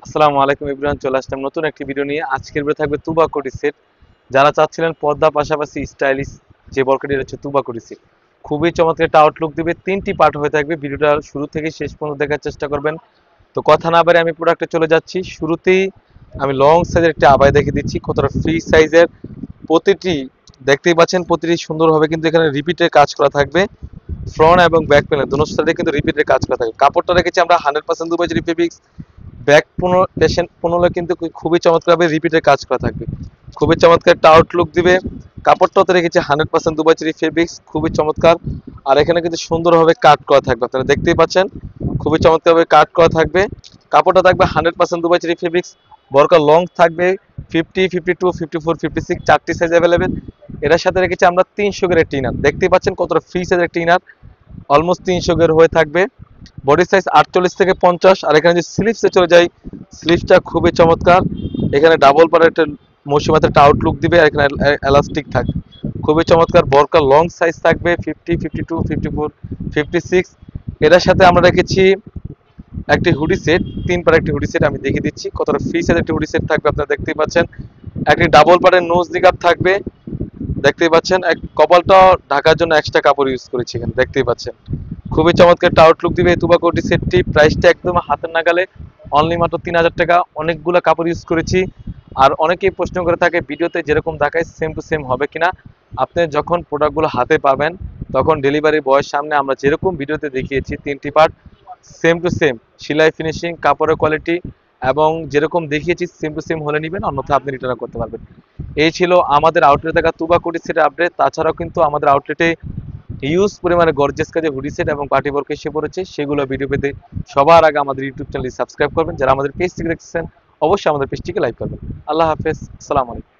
আসসালামু আলাইকুম এভরিওয়ান, চলে আসলাম নতুন একটি ভিডিও নিয়ে। আজকের ভিডিও থাকবে তুবা কোটি সেট। যারা চাচ্ছিলেন পর্দা পাশাপাশি স্টাইলিশ যে বরকাটি হচ্ছে তুবা কোটি সেট, খুবই চমৎকার একটা আউটলুক দিবে। 3টি পার্ট হয়ে থাকবে, ভিডিওটা শুরু থেকে শেষ পর্যন্ত দেখার চেষ্টা করবেন। তো কথা না বাড়ে আমি প্রোডাক্টে চলে যাচ্ছি। শুরুতেই আমি লং সাইজের একটা আবায় দেখে দিচ্ছি, কতটা ফ্রি সাইজের। প্রতিটি দেখতেই পাচ্ছেন, প্রতিটি সুন্দরভাবে কিন্তু এখানে রিপিটের কাজ করা থাকবে। ফ্রন্ট এবং ব্যাক প্যানেল দুটো সাইডে কিন্তু রিপিটের কাজ করা থাকবে। কাপড়টা রেখেছি আমরা 100% দুবাই ফেব্রিক্স। ব্যাক পনেরো কিন্তু খুবই চমৎকারভাবে রিপিটের কাজ করা থাকবে, খুবই চমৎকার একটা আউটলুক দিবে। কাপড়টাও তো রেখেছি 100% দুবাই ফেব্রিক্স, খুবই চমৎকার। আর এখানে কিন্তু সুন্দরভাবে কাট করা থাকবে, আপনারা দেখতেই পাচ্ছেন, খুবই চমৎকারভাবে কাট করা থাকবে। কাপড়টা থাকবে 100% দুবাই ফেব্রিক্স। বরকা লং থাকবে 50, 52, 54, 56, চারটি সাইজ অ্যাভেলেবেল। এটার সাথে রেখেছি আমরা 300 গ্রেড টিনার, দেখতেই পাচ্ছেন কতটা ফ্রি সাইজের টিনার, অলমোস্ট 300 গ্রেড হয়ে থাকবে। বডি সাইজ 48 থেকে 50। আর এখানে যে স্লিভসে চলে যাই, স্লিভসটা খুবই চমৎকার। এখানে ডাবল পাড়ের একটা মৌসুমাতে একটা আউটলুক দিবে, আর এখানে এলাস্টিক থাকবে, খুবই চমৎকার। বরকা লং সাইজ থাকবে 50, 52, 54, 56। এটার সাথে আমরা রেখেছি একটি হুডি সেট, 3 পাড়ের একটি হুডি সেট আমি দেখিয়ে দিচ্ছি, কতটা ফ্রি সাইজ একটি হুডি সেট থাকবে, আপনারা দেখতেই পাচ্ছেন। একটি ডাবল পাড়ের নোজ নিকাপ থাকবে, দেখতেই পাচ্ছেন। এক কপালটা ঢাকার জন্য এক্সট্রা কাপড় ইউজ করেছি এখানে, দেখতেই পাচ্ছেন। খুবই চমৎকার একটা আউটলুক দিবে এই তুবা কোটি সেটটি। প্রাইসটা একদম হাতের নাগালে, অনলি মাত্র 3000 টাকা। অনেকগুলো কাপড় ইউজ করেছি। আর অনেকেই প্রশ্ন করে থাকে ভিডিওতে যেরকম দেখায় সেম টু সেম হবে কিনা। আপনি যখন প্রোডাক্টগুলো হাতে পাবেন, তখন ডেলিভারি বয়ের সামনে আমরা যেরকম ভিডিওতে দেখিয়েছি 3টি পার্ট সেম টু সেম, সেলাই, ফিনিশিং, কাপড়ের কোয়ালিটি এবং যেরকম দেখিয়েছি সেম টু সেম হলে নেবেন, অন্যথা আপনি রিটার্ন করতে পারবেন। এই ছিল আমাদের আউটলেটে থাকা তুবা কোটি সেটের আপডেট। তাছাড়াও কিন্তু আমাদের আউটলেটে হিউজ পরিমাণে গর্জিয়াস কাজে হুডি সেট এবং পার্টি ওয়ার্ক এসে পড়েছে। সেগুলো ভিডিও পেতে সবার আগে আমাদের ইউটিউব চ্যানেলটি সাবস্ক্রাইব করবেন। যারা আমাদের পেজ থেকে দেখছেন, অবশ্যই আমাদের পেজটিকে লাইক করবেন। আল্লাহ হাফেজ, আসসালামু আলাইকুম।